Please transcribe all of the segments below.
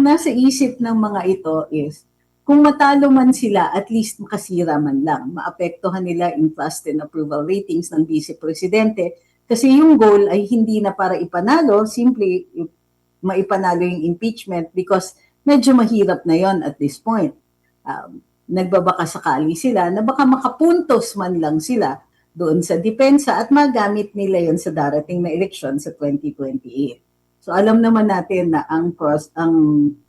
nasa isip ng mga ito is, kung matalo man sila, at least makasira man lang. Maapektuhan nila yung trust and approval ratings ng Vice Presidente. Kasi yung goal ay hindi na para ipanalo, simply maipanalo yung impeachment because medyo mahirap na yon at this point. Nagbabaka sakali sila na baka makapuntos man lang sila doon sa depensa at magamit nila yon sa darating na eleksyon sa 2028. So alam naman natin na ang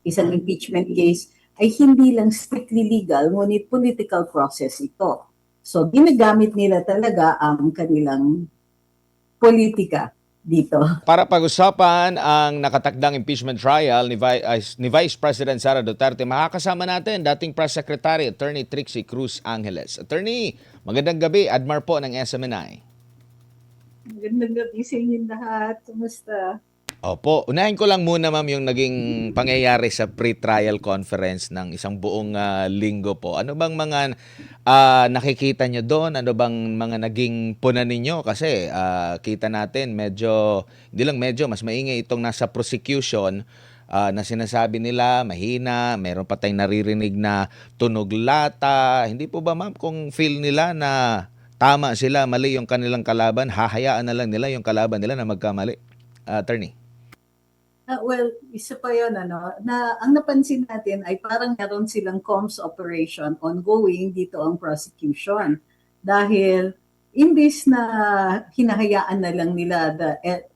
isang impeachment case ay hindi lang strictly legal, ngunit political process ito. So ginagamit nila talaga ang kanilang politika dito. Para pag-usapan ang nakatakdang impeachment trial ni Vice President Sara Duterte, makakasama natin dating Press Secretary Attorney Trixie Cruz Angeles. Attorney, magandang gabi. Admar po ng SMNI. Magandang gabi sa inyong lahat. Kumusta? Opo, unahin ko lang muna ma'am yung naging pangyayari sa pre-trial conference ng isang buong linggo po. Ano bang mga nakikita nyo doon? Ano bang mga naging puna ninyo? Kasi kita natin medyo, hindi lang medyo, mas maingay itong nasa prosecution na sinasabi nila mahina, meron pa tayong naririnig na tunog lata. Hindi po ba ma'am kung feel nila na tama sila, mali yung kanilang kalaban, hahayaan na lang nila yung kalaban nila na magkamali? Attorney. Well, isa pa yun, na ang napansin natin ay parang meron silang comms operation ongoing dito ang prosecution. Dahil imbis na hinahayaan na lang nila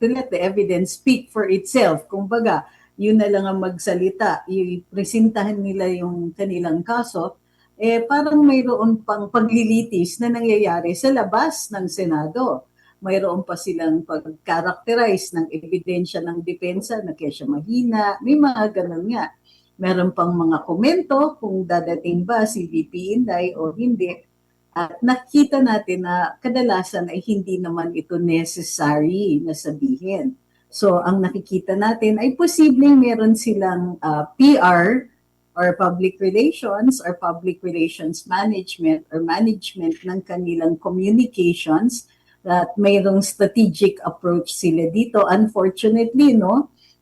to let the evidence speak for itself, kumbaga, yun na lang ang magsalita, ipresentahan nila yung kanilang kaso, parang mayroon pang paglilitis na nangyayari sa labas ng Senado. Mayroon pa silang pag-characterize ng ebidensya ng depensa na kaya siya mahina. May mga ganun nga. Meron pang mga komento kung dadating ba si VP Inday o hindi. At nakita natin na kadalasan ay hindi naman ito necessary na sabihin. So ang nakikita natin ay posibleng meron silang PR or public relations management or management ng kanilang communications that mayroong strategic approach sila dito. Unfortunately,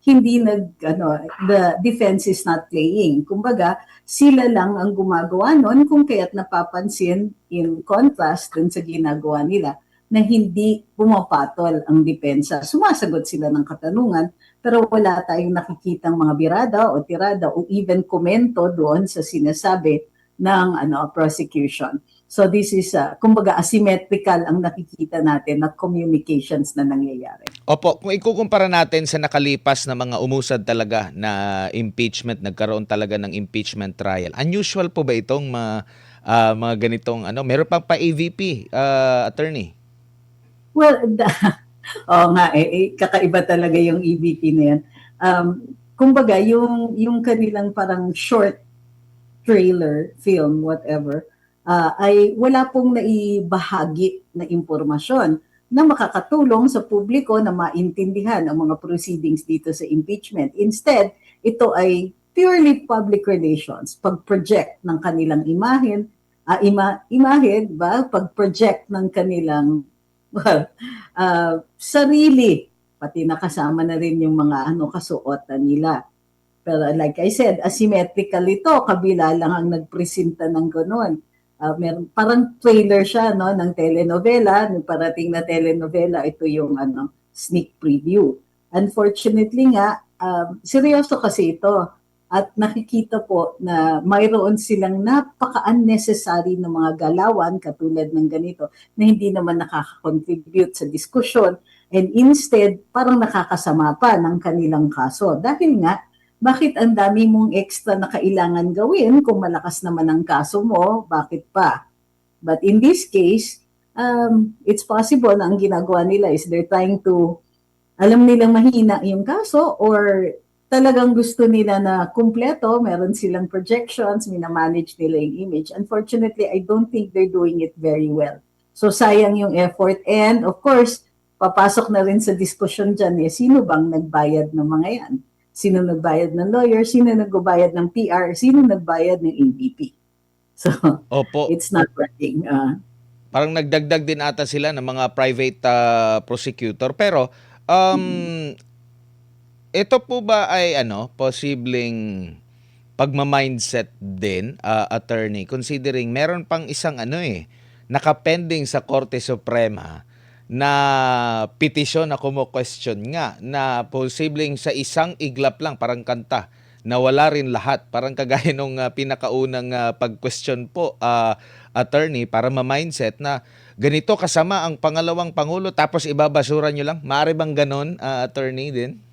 hindi the defense is not playing. Kumbaga, sila lang ang gumagawa nun kung kaya't napapansin in contrast dun sa ginagawa nila na hindi pumapatol ang depensa. Sumasagot sila ng katanungan pero wala tayong nakikitang mga birada o tirada o even komento doon sa sinasabi ng prosecution. So this is, kumbaga, asymmetrical ang nakikita natin na communications na nangyayari. Opo, kung ikukumpara natin sa nakalipas na mga umusad talaga na impeachment, nagkaroon talaga ng impeachment trial, unusual po ba itong mga ganitong, meron pang pa-AVP, attorney? Well, oo nga, kakaiba talaga yung EVP na yan. Kumbaga, yung kanilang parang short trailer, film, whatever, ay wala pong naibahagi na impormasyon na makakatulong sa publiko na maintindihan ang mga proceedings dito sa impeachment. Instead, ito ay purely public relations, pag-project ng kanilang imahe, pag-project ng kanilang sarili, pati nakasama na rin yung mga kasuotan nila. Pero like I said, asymmetrical ito, kabila lang ang nagpresenta ng gano'n. Parang trailer siya ng telenovela, ng parating na telenovela, ito yung sneak preview. Unfortunately nga, seryoso kasi ito. At nakikita po na mayroon silang napaka-unnecessary na mga galawan katulad ng ganito na hindi naman nakaka-contribute sa diskusyon and instead parang nakakasama pa ng kanilang kaso. Dahil nga, bakit ang dami mong extra na kailangan gawin kung malakas naman ang kaso mo, bakit pa? But in this case, it's possible na ang ginagawa nila is they're trying to, alam nilang mahina yung kaso or talagang gusto nila na kumpleto, meron silang projections, minamanage nila yung image. Unfortunately, I don't think they're doing it very well. So sayang yung effort and of course, papasok na rin sa diskusyon dyan sino bang nagbayad ng mga yan? Sino nagbayad ng lawyer, sino nagbayad ng PR, sino nagbayad ng AVP. So, Opo. It's not working. Parang nagdagdag din ata sila ng mga private prosecutor. Pero, ito po ba ay posibleng pagma-mindset din, attorney, considering meron pang isang nakapending sa Korte Suprema na petisyon na kumo-question nga na posibleng sa isang iglap lang, parang kanta, na wala rin lahat. Parang kagaya nung pinakaunang pag-question po, attorney, para ma-mindset na ganito kasama ang pangalawang pangulo tapos ibabasura nyo lang. Maaari bang ganon, attorney din?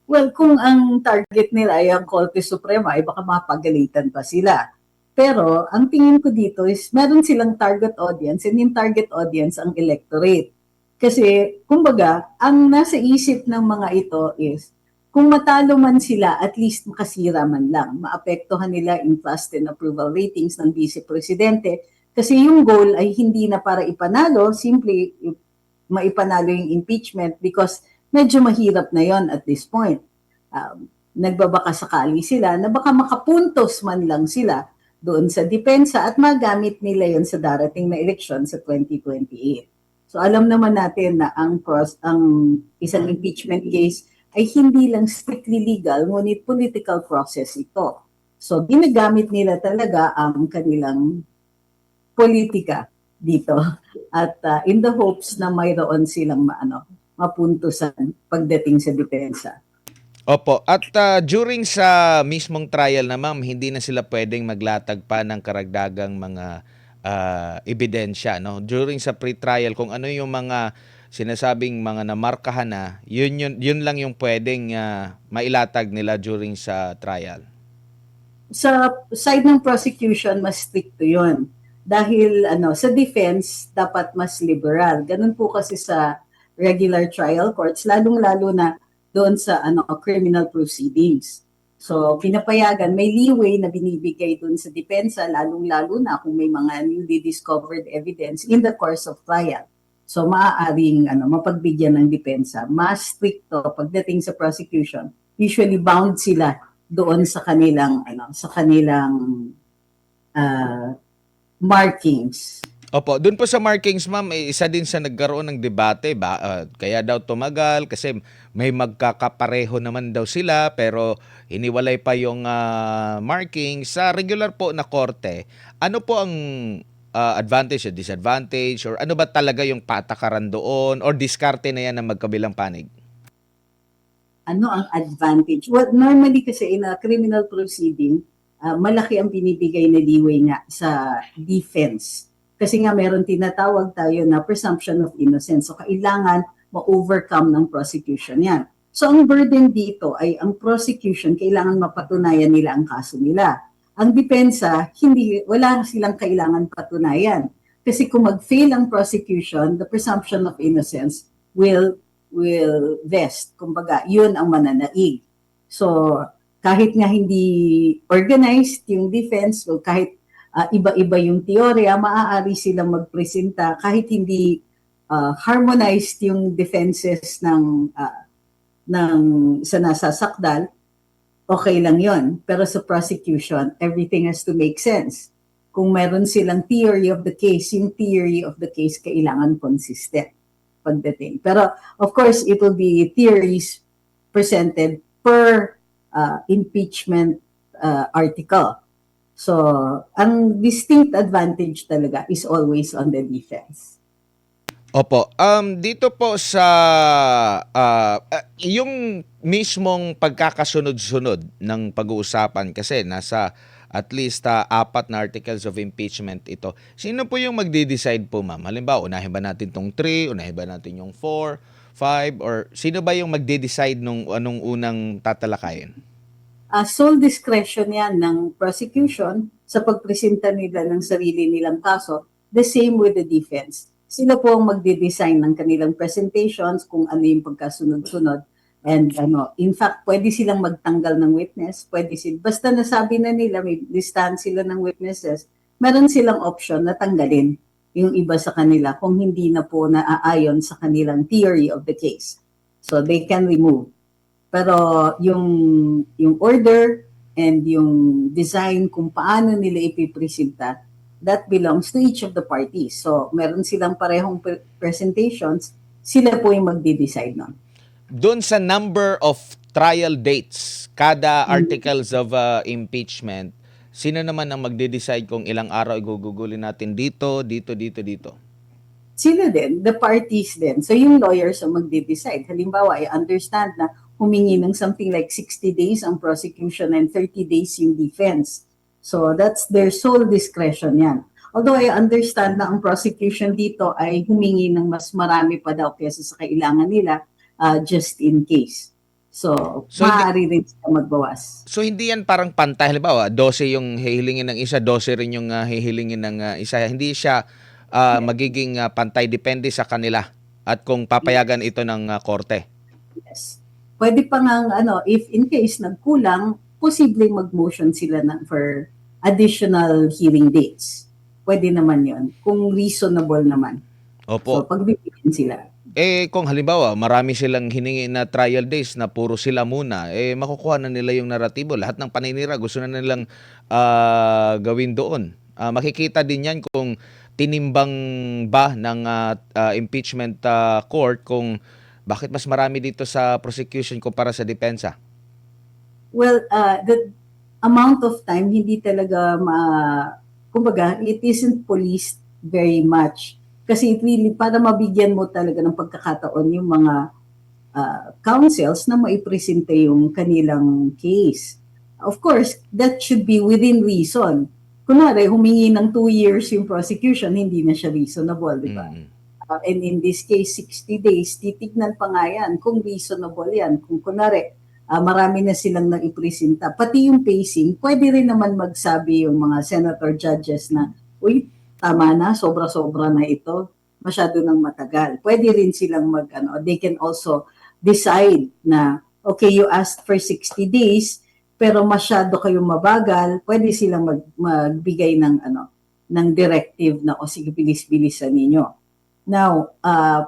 Well, kung ang target nila ay ang Korte Suprema, ay baka mapagalitan pa sila. Pero ang tingin ko dito is meron silang target audience, and yung target audience ang electorate. Kasi, kumbaga, ang nasa isip ng mga ito is, kung matalo man sila, at least makasira man lang. Maapektuhan nila yung trust and approval ratings ng Vice Presidente. Kasi yung goal ay hindi na para ipanalo, simply maipanalo yung impeachment because medyo mahirap na yon at this point. Nagbabaka sakali sila na baka makapuntos man lang sila doon sa depensa at magamit nila yon sa darating na eleksyon sa 2028. So alam naman natin na ang isang impeachment case ay hindi lang strictly legal, ngunit political process ito. So ginagamit nila talaga ang kanilang politika dito at in the hopes na mayroon silang mapuntusan pagdating sa depensa. Opo. At during sa mismong trial na ma'am, hindi na sila pwedeng maglatag pa ng karagdagang mga ebidensya, no? During sa pre-trial, kung ano yung mga sinasabing mga namarkahan na, yun lang yung pwedeng mailatag nila during sa trial. Sa side ng prosecution, mas stricto yun. Dahil sa defense, dapat mas liberal. Ganun po kasi sa regular trial courts, lalong-lalo na doon sa criminal proceedings. So, pinapayagan, may leeway na binibigay doon sa depensa, lalong-lalo na kung may mga newly discovered evidence in the course of trial. So, maaaring mapagbigyan ng depensa. Mas stricto pagdating sa prosecution. Usually bound sila doon sa kanilang markings. Opo, doon po sa markings ma'am, isa din sa nagkaroon ng debate ba, kaya daw tumagal kasi may magkakapareho naman daw sila pero hiniwalay pa yung markings sa regular po na korte. Ano po ang advantage o disadvantage or ano ba talaga yung patakaran doon or diskarte na yan ng magkabilang panig? Ano ang advantage? Well, normally kasi in a criminal proceeding, malaki ang binibigay na leeway nga sa defense. Kasi nga meron tinatawag tayo na presumption of innocence. So kailangan ma-overcome ng prosecution yan. So ang burden dito ay ang prosecution, kailangan mapatunayan nila ang kaso nila. Ang depensa, wala silang kailangan patunayan. Kasi kung mag-fail ang prosecution, the presumption of innocence will vest. Kumbaga, yun ang mananaig. So kahit nga hindi organized yung defense, o kahit iba-iba yung teorya, maaari silang magpresenta kahit hindi harmonized yung defenses ng sa nasasakdal, okay lang yon. Pero sa prosecution, everything has to make sense. Kung meron silang theory of the case, yung theory of the case kailangan consistent pagdating. Pero of course, it will be theories presented per impeachment article. So, ang distinct advantage talaga is always on the defense. Opo. Dito po sa yung mismong pagkakasunod-sunod ng pag-uusapan kasi nasa at least 4 na articles of impeachment ito. Sino po yung magde-decide po, ma'am? Halimbawa, unahin ba natin tong 3, unahin ba natin yung 4, 5, or sino ba yung magde-decide nung anong unang tatalakayin? Sole discretion yan ng prosecution sa pagpresenta nila ng sarili nilang kaso, the same with the defense. Sila po ang magde-design ng kanilang presentations kung ano yung pagkasunod-sunod. And in fact, pwede silang magtanggal ng witness, basta nasabi na nila, may listahan sila ng witnesses, meron silang option na tanggalin yung iba sa kanila kung hindi na po naaayon sa kanilang theory of the case. So they can remove. Pero yung order and yung design kung paano nila ipipresenta, that belongs to each of the parties. So meron silang parehong presentations, sila po yung magde-decide nun. Doon sa number of trial dates, kada articles of impeachment, sino naman ang magde-decide kung ilang araw igugugulin natin dito, dito, dito, dito? Sila din, the parties din. So yung lawyers ang magde-decide. Halimbawa, I understand na humingi ng something like 60 days ang prosecution and 30 days yung defense. So that's their sole discretion yan. Although I understand na ang prosecution dito ay humingi ng mas marami pa daw kaysa sa kailangan nila just in case. So, So, maaari rin sila magbawas. So hindi yan parang pantay, halimbawa 12 yung hihilingin ng isa, 12 rin yung hihilingin ng isa. Hindi siya magiging pantay, depende sa kanila at kung papayagan ito ng korte. Yes. Pwede pa nga, if in case nagkulang, posibleng mag-motion sila for additional hearing dates. Pwede naman yon kung reasonable naman. Opo. So, pagbibigyan sila. Kung halimbawa, marami silang hiningi na trial days na puro sila muna, makukuha na nila yung naratibo. Lahat ng paninira gusto na nilang gawin doon. Makikita din yan kung tinimbang ba ng impeachment court kung bakit mas marami dito sa prosecution kumpara sa depensa. Well, the amount of time, hindi talaga kumbaga, it isn't policed very much. Kasi it really, para mabigyan mo talaga ng pagkakataon yung mga counsels na maipresente yung kanilang case. Of course, that should be within reason. Kunwari, humingi ng 2 years yung prosecution, hindi na siya reasonable, di ba? And in this case, 60 days, titignan pa nga yan kung reasonable yan. Kung kunwari, marami na silang naipresenta. Pati yung pacing, pwede rin naman magsabi yung mga senator judges na, uy, tama na, sobra-sobra na ito, masyado nang matagal. Pwede rin silang they can also decide na, okay, you asked for 60 days, pero masyado kayong mabagal, pwede silang magbigay ng directive na, o sige, bilis-bilisan ninyo. Now,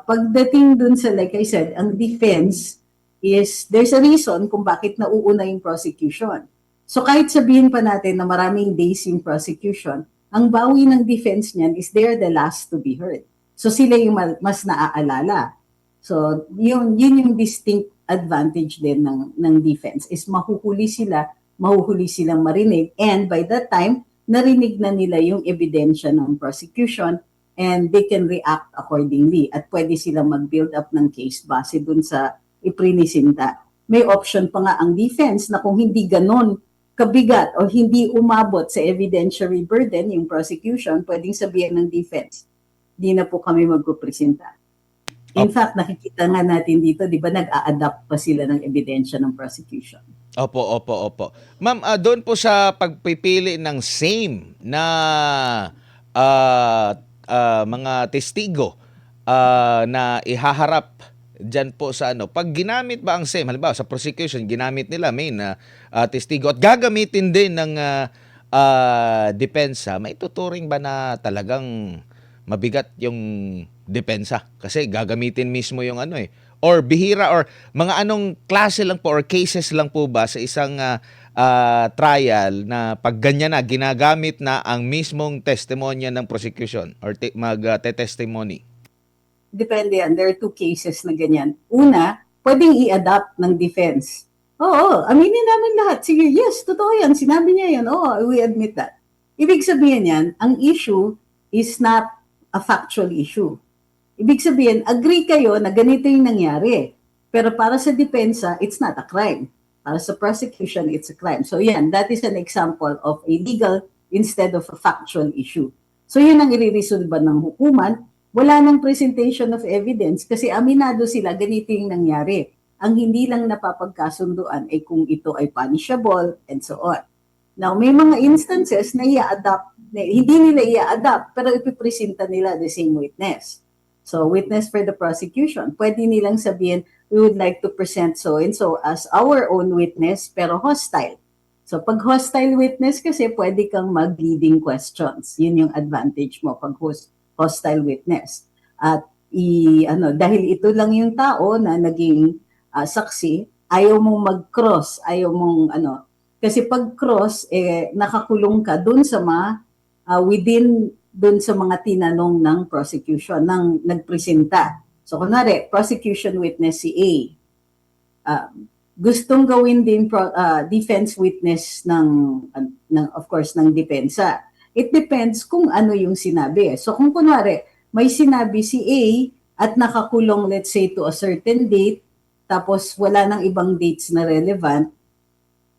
pagdating dun sa, like I said, ang defense is, there's a reason kung bakit nauuna yung prosecution. So kahit sabihin pa natin na maraming days yung prosecution, ang bawi ng defense niyan is they're the last to be heard. So sila yung mas naaalala. So yun yung distinct advantage din ng defense is mahuhuli silang marinig, and by that time, narinig na nila yung ebidensya ng prosecution and they can react accordingly at pwede silang mag-build up ng case base dun sa iprinisinta. May option pa nga ang defense na kung hindi ganon kabigat o hindi umabot sa evidentiary burden yung prosecution, pwedeng sabihin ng defense, di na po kami magpupresenta. In fact, nakikita nga natin dito, di ba, nag-a-adapt pa sila ng ebidensya ng prosecution. Opo. Ma'am, doon po sa pagpipili ng same na mga testigo na ihaharap dyan po sa pag ginamit ba ang same, halimbawa sa prosecution, ginamit nila main testigo at gagamitin din ng depensa, may tuturing ba na talagang mabigat yung depensa? Kasi gagamitin mismo yung or bihira or mga anong klase lang po or cases lang po ba sa isang trial na pag ganyan na, ginagamit na ang mismong testimonya ng prosecution or mag-testimony? Depende yan. There are 2 cases na ganyan. Una, pwedeng i-adapt ng defense. Oo, aminin namin lahat. Sige, yes, totoo yan. Sinabi niya yan. Oo, we admit that. Ibig sabihin yan, ang issue is not a factual issue. Ibig sabihin, agree kayo na ganito yung nangyari. Pero para sa depensa, it's not a crime. Para sa prosecution, it's a crime. So yan, that is an example of a legal instead of a factual issue. So yun ang i-resolve ng hukuman. Wala nang presentation of evidence kasi aminado sila ganito yung nangyari. Ang hindi lang napapagkasunduan ay kung ito ay punishable and so on. Now, may mga instances na hindi nila i-adapt pero ipipresenta nila the same witness. So, witness for the prosecution, pwede nilang sabihin, we would like to present so-and-so as our own witness pero hostile. So, pag hostile witness kasi, pwede kang mag-leading questions. Yun yung advantage mo pag hostile witness. At dahil ito lang yung tao na naging saksi, ayaw mong mag-cross, ayaw mong kasi pag cross, nakakulong ka dun sa within dun sa mga tinanong ng prosecution, ng nagpresenta. So kunwari, prosecution witness si A. gustong gawin din defense witness ng of course ng depensa. It depends kung ano yung sinabi. So kung kunwari may sinabi si A at nakakulong let's say to a certain date tapos wala nang ibang dates na relevant,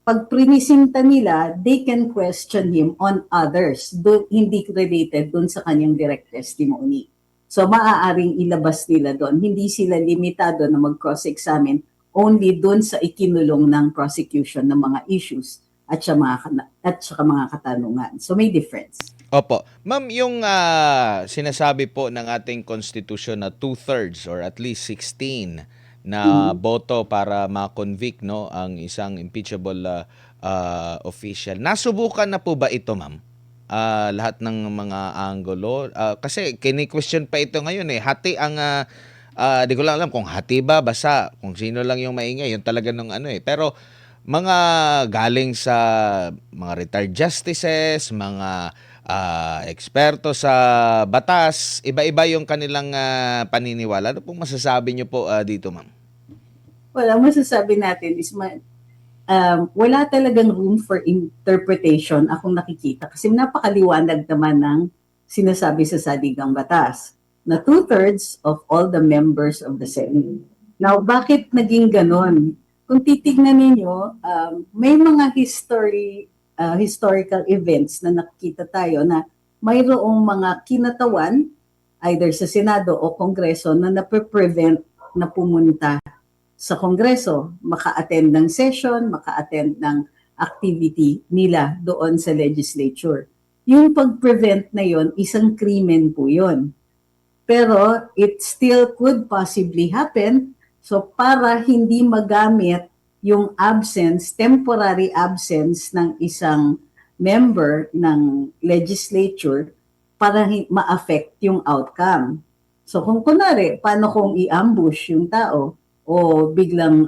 pag prinisinta nila, they can question him on others, hindi related dun sa kanyang direct testimony. So maaaring ilabas nila doon. Hindi sila limitado na mag-cross-examine only doon sa ikinulong ng prosecution ng mga issues at saka mga katanungan. So may difference. Opo. Ma'am, yung sinasabi po ng ating konstitusyon na 2/3 or at least 16 na boto para ma-convict no ang isang impeachable official. Nasubukan na po ba ito, ma'am? Lahat ng mga anggulo kasi kini-question pa ito ngayon eh. Hati ang di ko lang alam kung hati ba basta kung sino lang yung maingay, yun talaga nung ano eh. Pero mga galing sa mga retired justices, mga eksperto sa batas, iba-iba yung kanilang paniniwala. Ano pong masasabi niyo po dito, ma'am? Well, ang masasabi natin is wala talagang room for interpretation akong nakikita kasi napakaliwanag naman ng sinasabi sa saligang batas na 2/3 of all the members of the Senate. Now, bakit naging ganon? Kung titignan ninyo, may mga historical events na nakikita tayo na mayroong mga kinatawan either sa Senado o Kongreso na nape-prevent na pumunta sa Kongreso, maka-attend ng session, maka-attend ng activity nila doon sa legislature. Yung pag-prevent na yon, isang krimen po yon. Pero it still could possibly happen. So para hindi magamit yung absence, temporary absence ng isang member ng legislature para ma-affect yung outcome. So kung kunwari, paano kung i-ambush yung tao o biglang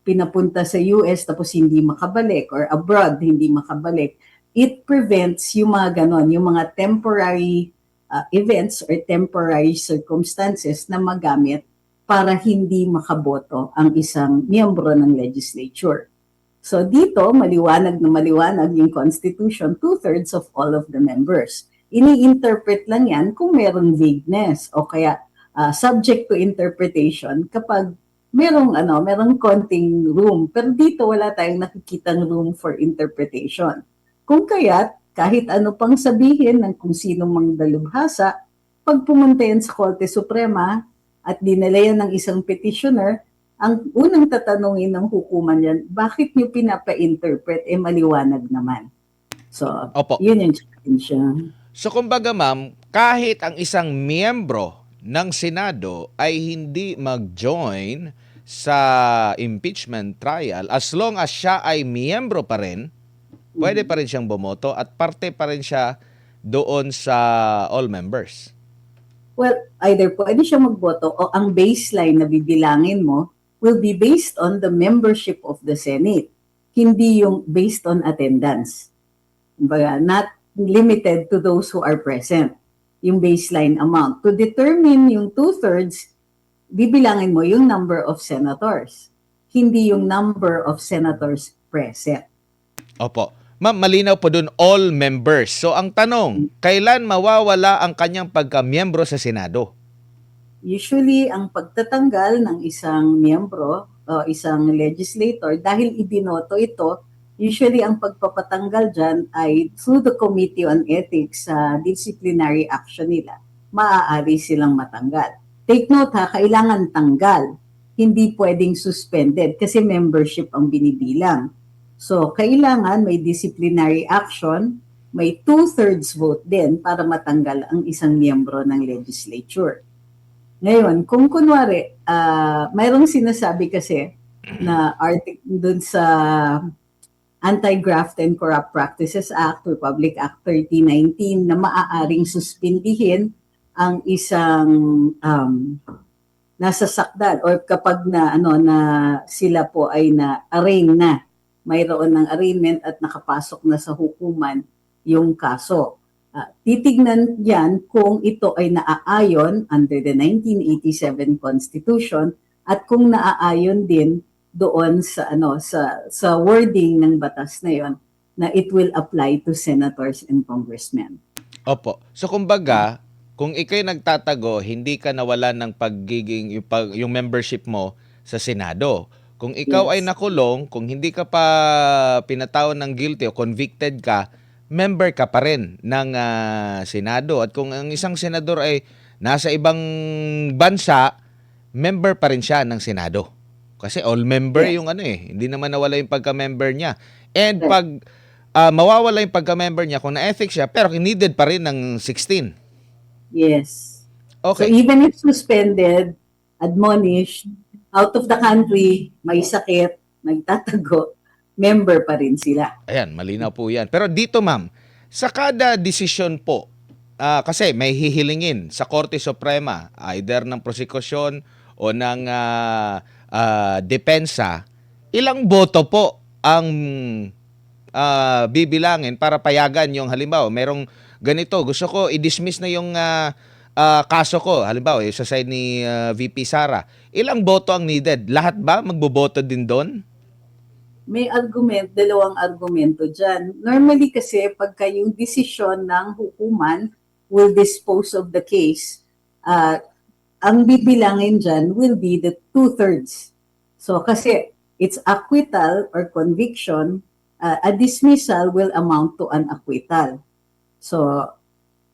pinapunta sa US tapos hindi makabalik or abroad hindi makabalik, it prevents yung mga ganon, yung mga temporary events or temporary circumstances na magamit para hindi makaboto ang isang miyembro ng legislature. So dito, maliwanag na maliwanag yung Constitution, 2/3 of all of the members. Ini-interpret lang yan kung merong vagueness o kaya subject to interpretation kapag merong konting room. Pero dito wala tayong nakikitang room for interpretation. Kung kaya't kahit ano pang sabihin ng kung sino mang dalubhasa, pag pumunta yan sa Korte Suprema at dinala yan ng isang petitioner, ang unang tatanungin ng hukuman yan, bakit niyo pinapa-interpret? Maliwanag naman. So, Opo. Yun yung challenge. So kumbaga ma'am, kahit ang isang miyembro ng Senado ay hindi mag-join sa impeachment trial, as long as siya ay miyembro pa rin, pwede pa rin siyang bumoto at parte pa rin siya doon sa all members. Well, either pwede siya magboto o ang baseline na bibilangin mo will be based on the membership of the Senate, hindi yung based on attendance. Not limited to those who are present, yung baseline amount. To determine yung 2/3, bibilangin mo yung number of senators, hindi yung number of senators present. Opo. Ma'am, malinaw po dun all members. So ang tanong, kailan mawawala ang kanyang pagka-miyembro sa Senado? Usually, ang pagtatanggal ng isang miyembro o isang legislator, dahil ibinoto ito, usually ang pagpapatanggal dyan ay through the Committee on Ethics sa disciplinary action nila, maaari silang matanggal. Take note ha, kailangan tanggal. Hindi pwedeng suspended kasi membership ang binibilang. So, kailangan may disciplinary action, may 2/3 vote din para matanggal ang isang miyembro ng legislature. Ngayon, kung kunwari, mayroong sinasabi kasi na article dun sa Anti-Graft and Corrupt Practices Act, Republic Act 3019, na maaaring suspindihin ang isang nasa sakdal or kapag na sila po ay na-arraign na, mayroon ng arraignment at nakapasok na sa hukuman yung kaso. Titignan yan kung ito ay naaayon under the 1987 Constitution at kung naaayon din doon sa sa wording ng batas na yon na it will apply to senators and congressmen. Opo. So kumbaga, kung ikay nagtatago, hindi ka nawalan ng pagiging yung membership mo sa Senado. Kung ikaw ay Yes. nakulong, kung hindi ka pa pinatawag ng guilty o convicted ka, member ka pa rin ng Senado. At kung ang isang senador ay nasa ibang bansa, member pa rin siya ng Senado. Kasi all member Yes. yung hindi naman nawala yung pagka-member niya. And Right. pag mawawala yung pagka-member niya kung na-ethics siya, pero needed pa rin ng 16. Yes. So Okay. even if suspended, admonished, out of the country, may sakit, nagtatago, member pa rin sila. Ayan, malinaw po yan. Pero dito ma'am, sa kada desisyon po, kasi may hihilingin sa Korte Suprema, either ng prosekusyon o ng depensa, ilang boto po ang bibilangin para payagan yung halimbawa, merong ganito, gusto ko i-dismiss na yung kaso ko, halimbawa, yung sa side ni VP Sara, ilang boto ang needed? Lahat ba magboboto din doon? May dalawang argumento dyan. Normally kasi pagka yung desisyon ng hukuman will dispose of the case, ang bibilangin dyan will be the 2/3. So kasi it's acquittal or conviction, a dismissal will amount to an acquittal. So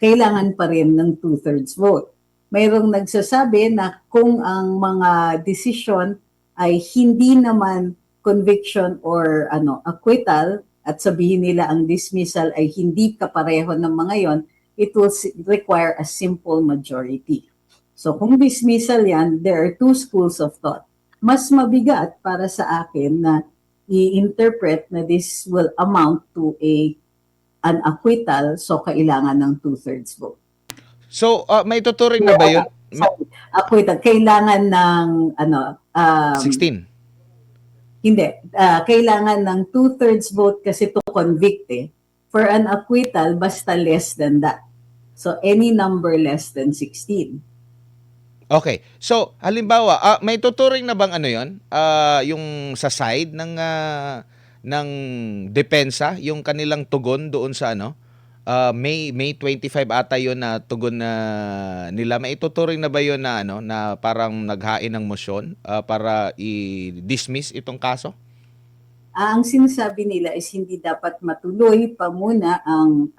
kailangan pa rin ng 2/3 vote. Mayroong nagsasabi na kung ang mga desisyon ay hindi naman conviction or acquittal at sabihin nila ang dismissal ay hindi kapareho ng mga yon, it will require a simple majority. So kung dismissal yan, there are two schools of thought. Mas mabigat para sa akin na i-interpret na this will amount to an acquittal, so kailangan ng 2/3 vote. So, may tuturing na ba yun? Acquittal, kailangan ng 16. Hindi. Kailangan ng 2/3 vote kasi to convict eh. For an acquittal, basta less than that. So, any number less than 16. Okay. So, halimbawa, may tuturing na bang yon? Yung sa side ng depensa, yung kanilang tugon doon sa May 25 ata yon na tugon na nila. May ituturing na ba yon na na parang naghain ng motion para i-dismiss itong kaso? Ang sinasabi nila is hindi dapat matuloy pa muna ang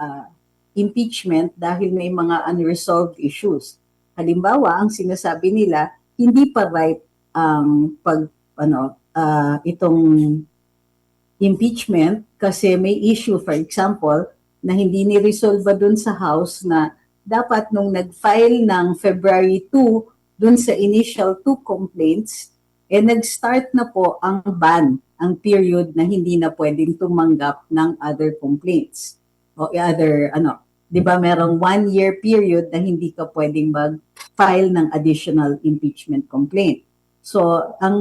impeachment dahil may mga unresolved issues. Halimbawa, ang sinasabi nila, hindi pa right ang itong impeachment kasi may issue, for example, na hindi ni-resolve dun sa House na dapat nung nag-file ng February 2 dun sa initial 2 complaints, nag-start na po ang ban, ang period na hindi na pwedeng tumanggap ng other complaints. O other, di ba merong 1-year period na hindi ka pwedeng mag-file ng additional impeachment complaint. So, ang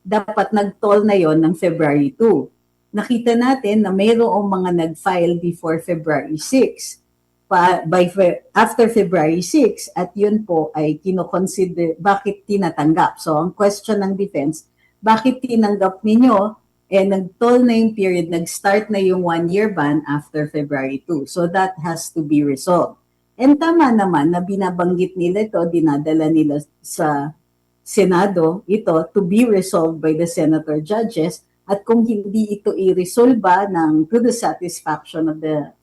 dapat nag-toll na yon ng February 2. Nakita natin na mayroong mga nag-file before February 6. After February 6, at yun po ay kinoconsider, bakit tinatanggap? So, ang question ng defense, bakit tinanggap ninyo? Nag-toll na yung period, nag-start na yung 1-year ban after February 2. So, that has to be resolved. And tama naman na binabanggit nila ito, dinadala nila sa Senado ito to be resolved by the senator judges. At kung hindi ito i-resolba to the satisfaction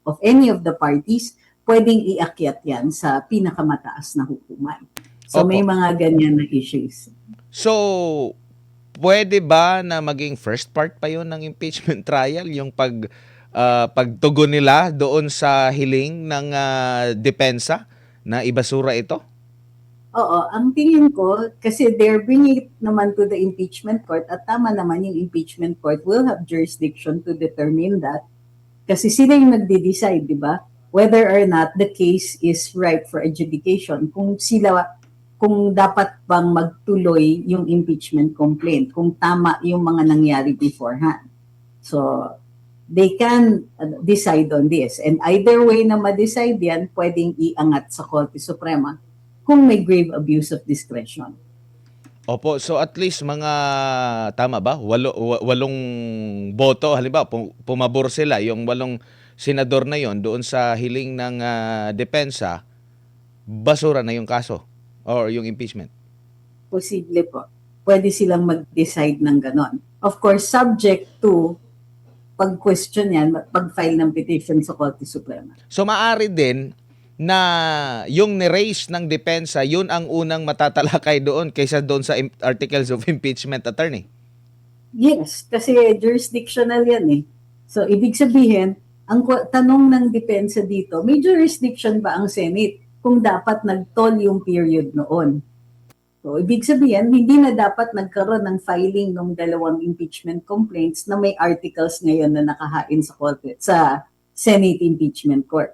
of any of the parties, pwedeng iakyat yan sa pinakamataas na hukuman. So Opo. may mga ganyan na issues. So, pwede ba na maging first part pa yon ng impeachment trial, yung pagtugon nila doon sa hiling ng depensa na ibasura ito? Oo, ang tingin ko, kasi they're bringing it naman to the impeachment court at tama naman yung impeachment court will have jurisdiction to determine that. Kasi sila yung nagde-decide, di ba? Whether or not the case is ripe for adjudication. Kung dapat bang magtuloy yung impeachment complaint, kung tama yung mga nangyari beforehand. So, they can decide on this. And either way na ma-decide yan, pwedeng iangat sa Korte Suprema kung may grave abuse of discretion. Opo, so at least mga tama ba? Walong boto halimbawa pumabor sila yung walong senador na yon doon sa hiling ng depensa, basura na yung kaso or yung impeachment. Posible po. Pwede silang mag-decide ng ganon. Of course, subject to pag-question yan, pag-file ng petition sa Korte Suprema. So maari din na yung ni-raise ng depensa, yun ang unang matatalakay doon kaysa doon sa articles of impeachment, attorney. Yes, kasi jurisdictional yan eh. So, ibig sabihin, ang tanong ng depensa dito, may jurisdiction ba ang Senate kung dapat nag-toll yung period noon? So, ibig sabihin, hindi na dapat nagkaroon ng filing ng dalawang impeachment complaints na may articles ngayon na nakahain sa Korte, sa Senate Impeachment Court.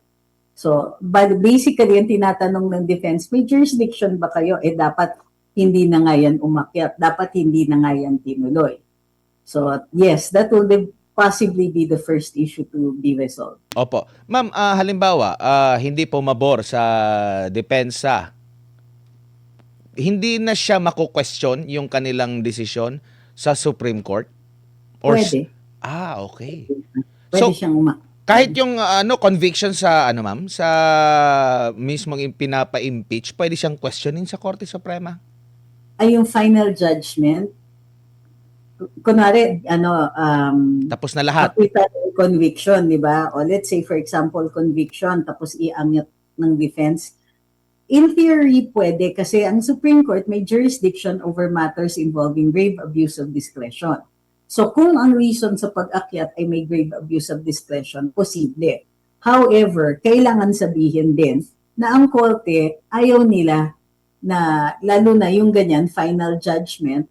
So, but basically, yung tinatanong ng defense, may jurisdiction ba kayo? Eh, dapat hindi na nga yan umakyat. Dapat hindi na nga yan tinuloy. So, yes, that will possibly be the first issue to be resolved. Opo. Ma'am, halimbawa, hindi pumabor sa depensa, hindi na siya mako-question yung kanilang desisyon sa Supreme Court? Or Pwede. Okay. Pwede So, siyang kahit yung conviction sa ma'am, sa mismong pinapa-impeach, pwede siyang questionin sa Korte Suprema? ay yung final judgment, kunwari, Tapos na lahat. acquittal or conviction, di ba? O let's say, for example, conviction, tapos iangat ng defense. In theory, pwede kasi ang Supreme Court may jurisdiction over matters involving grave abuse of discretion. So kung ang reason sa pag-akyat ay may grave abuse of discretion, posible. However, kailangan sabihin din na ang korte ayaw nila na lalo na yung ganyan, final judgment,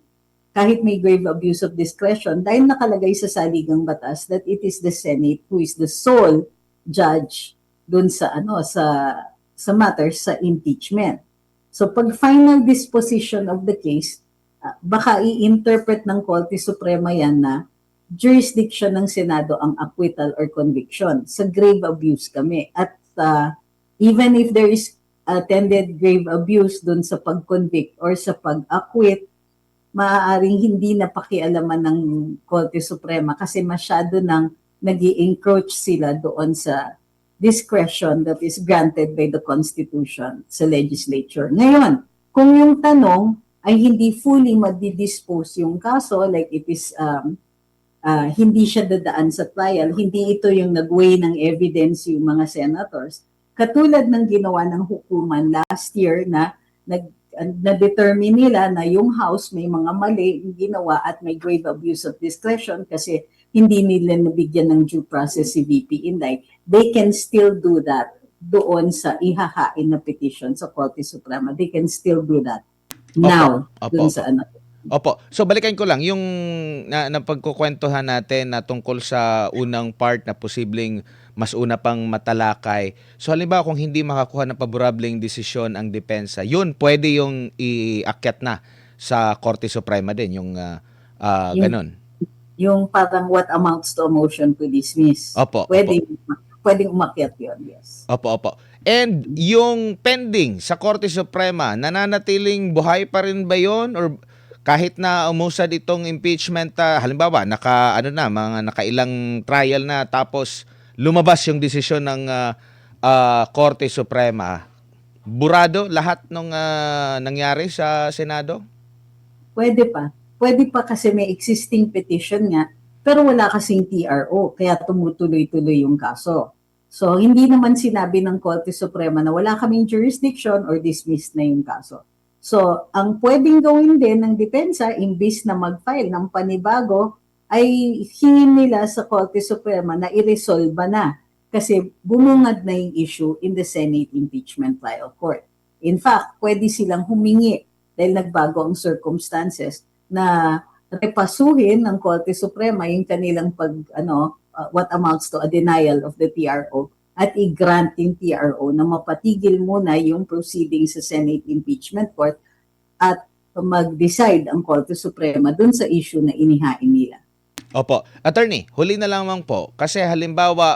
kahit may grave abuse of discretion, dahil nakalagay sa saligang batas that it is the Senate who is the sole judge dun sa sa matters sa impeachment. So pag final disposition of the case, baka i-interpret ng Korte Suprema yan na jurisdiction ng Senado ang acquittal or conviction. Sa grave abuse kami. At even if there is attended grave abuse dun sa pag-convict or sa pag-acquit, maaaring hindi na pakialaman ng Korte Suprema kasi masyado nang nag-i-encroach sila doon sa discretion that is granted by the Constitution sa legislature. Ngayon, kung yung tanong ay hindi fully madidispose yung kaso, like it is hindi siya dadaan sa trial, hindi ito yung nag-weigh ng evidence yung mga senators, katulad ng ginawa ng hukuman last year na na-determine nila na yung House may mga mali ginawa at may grave abuse of discretion kasi hindi nila nabigyan ng due process si VP Inday, they can still do that doon sa ihahain na petition sa Korte Suprema. They can still do that now. Opo. Sa Opo. So balikan ko lang yung napagkukwentuhan natin na tungkol sa unang part na posibleng mas una pang matalakay. So halimbawa kung hindi makakuha ng paborableng desisyon ang depensa, yun pwede yung iakyat na sa Korte Suprema din, yung ganun. Yung parang what amounts to a motion to dismiss. Opo. Pwedeng umakyat yun, yes. Opo. And yung pending sa Korte Suprema, nananatiling buhay pa rin ba yun? Or kahit na umusad itong impeachment, halimbawa, nakailang trial na tapos lumabas yung desisyon ng Korte Suprema, burado lahat ng nangyari sa Senado? Pwede pa kasi may existing petition nga, pero wala kasing TRO, kaya tumutuloy-tuloy yung kaso. So, hindi naman sinabi ng Korte Suprema na wala kaming jurisdiction or dismissed na yung kaso. So, ang pwedeng gawin din ng depensa, imbis na mag-file ng panibago, ay hingin nila sa Korte Suprema na i-resolve na kasi bumungad na yung issue in the Senate Impeachment Trial Court. In fact, pwede silang humingi dahil nagbago ang circumstances na repasuhin ng Korte Suprema yung kanilang what amounts to a denial of the TRO at i-grant yung TRO na mapatigil muna yung proceeding sa Senate Impeachment Court at mag-decide ang Korte Suprema dun sa issue na inihain nila. Opo. Attorney, huli na lamang po. Kasi halimbawa,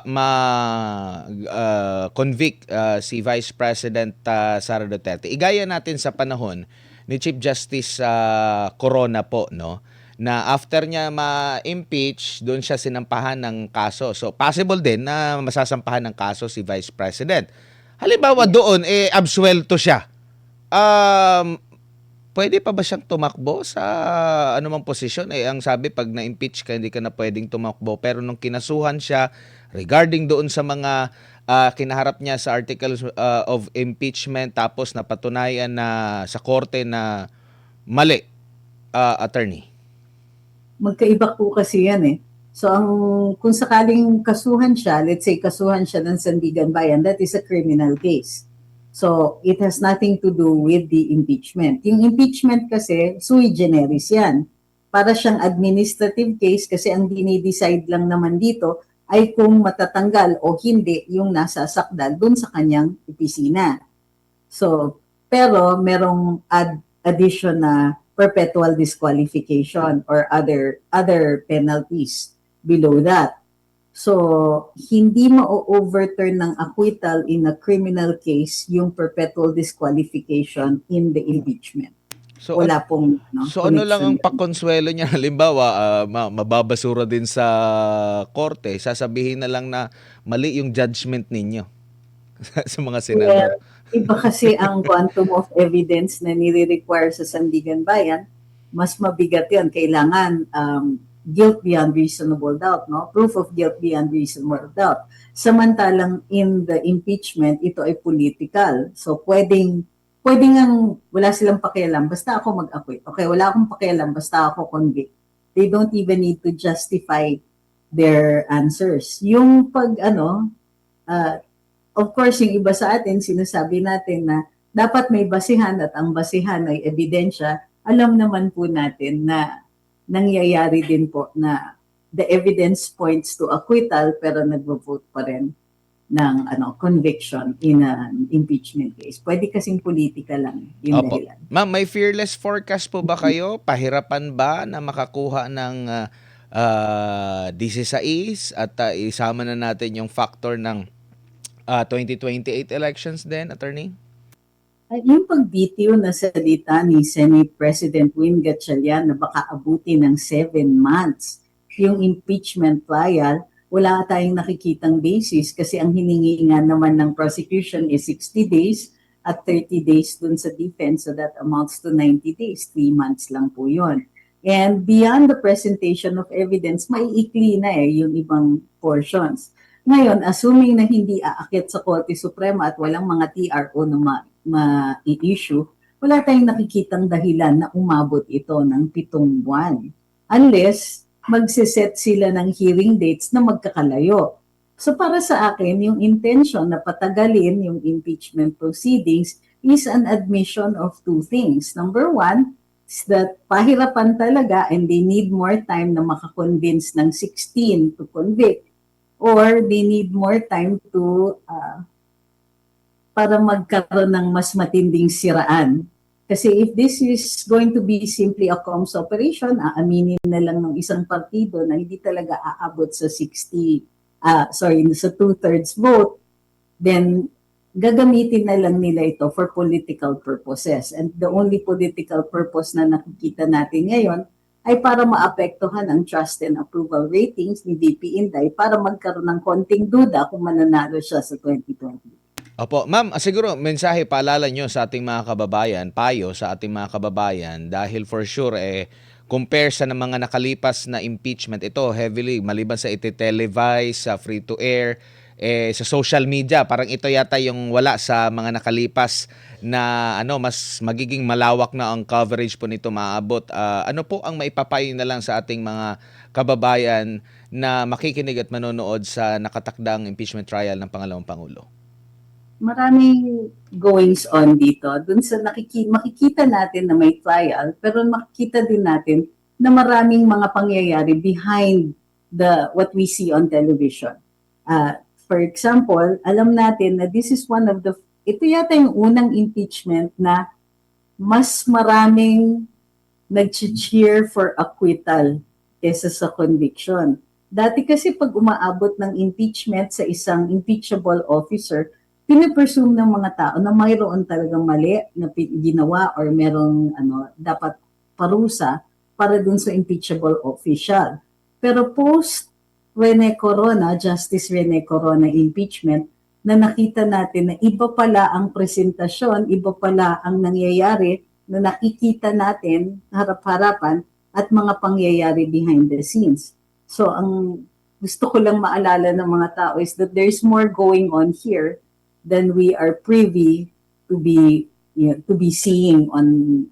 convict si Vice President Sara Duterte. Igaya natin sa panahon ni Chief Justice Corona po, no, na after niya ma-impeach, doon siya sinampahan ng kaso. So possible din na masasampahan ng kaso si Vice President. Halimbawa doon absuelto siya. Um Pwede pa ba siyang tumakbo sa anumang posisyon? Ang sabi, pag na-impeach ka, hindi ka na pwedeng tumakbo. Pero nung kinasuhan siya regarding doon sa mga kinaharap niya sa articles of impeachment, tapos napatunayan na sa korte na mali, attorney. Magkaiba po kasi yan eh. So kung sakaling kasuhan siya, let's say kasuhan siya ng Sandigan Bayan, that is a criminal case. So it has nothing to do with the impeachment. Yung impeachment kasi sui generis yan. Para siyang administrative case kasi ang dinidecide lang naman dito ay kung matatanggal o hindi yung nasa sakdal dun sa kanyang opisina. So, pero merong addition na perpetual disqualification or other penalties below that. So, hindi ma-overturn ng acquittal in a criminal case yung perpetual disqualification in the impeachment. So, Wala pong so ano lang ang connection. pakonsuelo niya? Halimbawa, mababasura din sa korte, sasabihin na lang na mali yung judgment ninyo sa mga senador. Well, iba kasi ang quantum of evidence na nire-require sa Sandigan Bayan, mas mabigat yan. Kailangan guilt beyond reasonable doubt, no? Proof of guilt beyond reasonable doubt. Samantalang in the impeachment, ito ay political. So pwedeng ang wala silang pakialam, basta ako mag-acquit. Okay, wala akong pakialam, basta ako convict. They don't even need to justify their answers. Yung of course, yung iba sa atin, sinasabi natin na dapat may basihan at ang basihan ay ebidensya. Alam naman po natin na nangyayari din po na the evidence points to acquittal pero nagvo-vote pa rin ng conviction in an impeachment case. Pwede kasing politika lang yung Opo. dahilan. Ma'am, may fearless forecast po ba kayo? Pahirapan ba na makakuha ng 16 at isama na natin yung factor ng 2028 elections din, attorney? Yung pagbitiw na salita ni Senate President Win Gatchalian na baka abuti ng 7 months yung impeachment trial, wala tayong nakikitang basis kasi ang hiningi nga naman ng prosecution is 60 days at 30 days dun sa defense, so that amounts to 90 days, 3 months lang po yun. And beyond the presentation of evidence, maiikli na yung ibang portions. Ngayon, assuming na hindi aakit sa Korte Suprema at walang mga TRO na ma-issue, wala tayong nakikitang dahilan na umabot ito ng 7 buwan. Unless magsiset sila ng hearing dates na magkakalayo. So para sa akin, yung intention na patagalin yung impeachment proceedings is an admission of two things. Number one, is that pahirapan talaga and they need more time na makakonvince ng 16 to convict, or they need more time to para magkaroon ng mas matinding siraan. Kasi if this is going to be simply a comms operation, aaminin na lang ng isang partido na hindi talaga aabot sa sa 2/3 vote, then gagamitin na lang nila ito for political purposes. And the only political purpose na nakikita natin ngayon ay para maapektuhan ang trust and approval ratings ni VP Inday para magkaroon ng konting duda kung mananalo siya sa 2020. Opo, ma'am, siguro mensahe paalala nyo sa ating mga kababayan, payo sa ating mga kababayan, dahil for sure compare sa ng mga nakalipas na impeachment, ito heavily maliban sa ite-televise, sa free to air, sa social media, parang ito yata yung wala sa mga nakalipas na mas magiging malawak na ang coverage po nito maabot. Ano po ang maipapayo na lang sa ating mga kababayan na makikinig at manonood sa nakatakdang impeachment trial ng pangalawang Pangulo? Maraming goings on dito. Dun sa makikita natin na may trial, pero makikita din natin na maraming mga pangyayari behind what we see on television. For example, alam natin na this is ito yata yung unang impeachment na mas maraming nag-cheer for acquittal kesa sa conviction. Dati kasi pag umaabot ng impeachment sa isang impeachable officer, pinipresume ng mga tao na mayroon talagang mali na ginawa or merong dapat parusa para dun sa impeachable official. Pero post Rene Corona, Justice Rene Corona impeachment, na nakita natin na iba pala ang presentasyon, iba pala ang nangyayari na nakikita natin harap-harapan at mga pangyayari behind the scenes. So ang gusto ko lang maalala ng mga tao is that there's more going on here than we are privy to be to be seeing on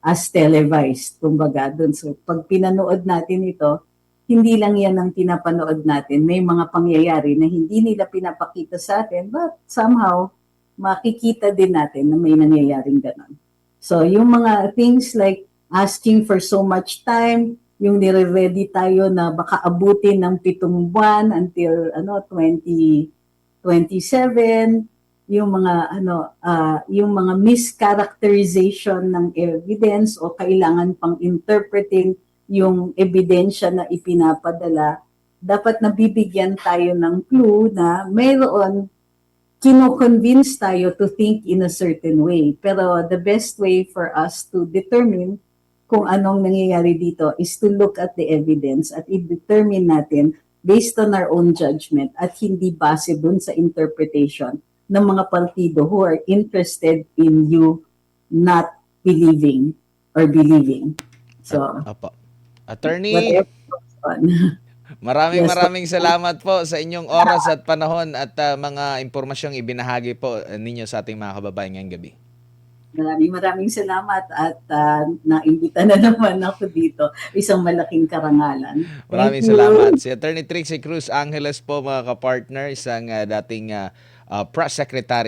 as televised, kumbaga dun. So pag pinanood natin ito, hindi lang yan ang pinapanood natin. May mga pangyayari na hindi nila pinapakita sa atin, but somehow makikita din natin na may nangyayaring ganon. So yung mga things like asking for so much time, yung nire-ready tayo na baka abutin ng 7 buwan until 2027, yung mga yung mga mischaracterization ng evidence o kailangan pang interpreting yung ebidensya na ipinapadala, dapat nabibigyan tayo ng clue na mayroon kino-convince tayo to think in a certain way. Pero the best way for us to determine kung anong nangyayari dito is to look at the evidence at i-determine natin based on our own judgment at hindi base dun sa interpretation ng mga partido who are interested in you not believing or believing. So, Apo. Attorney, whatever goes on. maraming Yes, maraming salamat po sa inyong oras at panahon at mga impormasyong ibinahagi po ninyo sa ating mga kababayan ngayong gabi. Maraming salamat at naimbita na naman ako dito. Isang malaking karangalan. Maraming Thank you. salamat. Si Attorney Trixie Cruz Angeles po mga kapartner, isang dating press secretary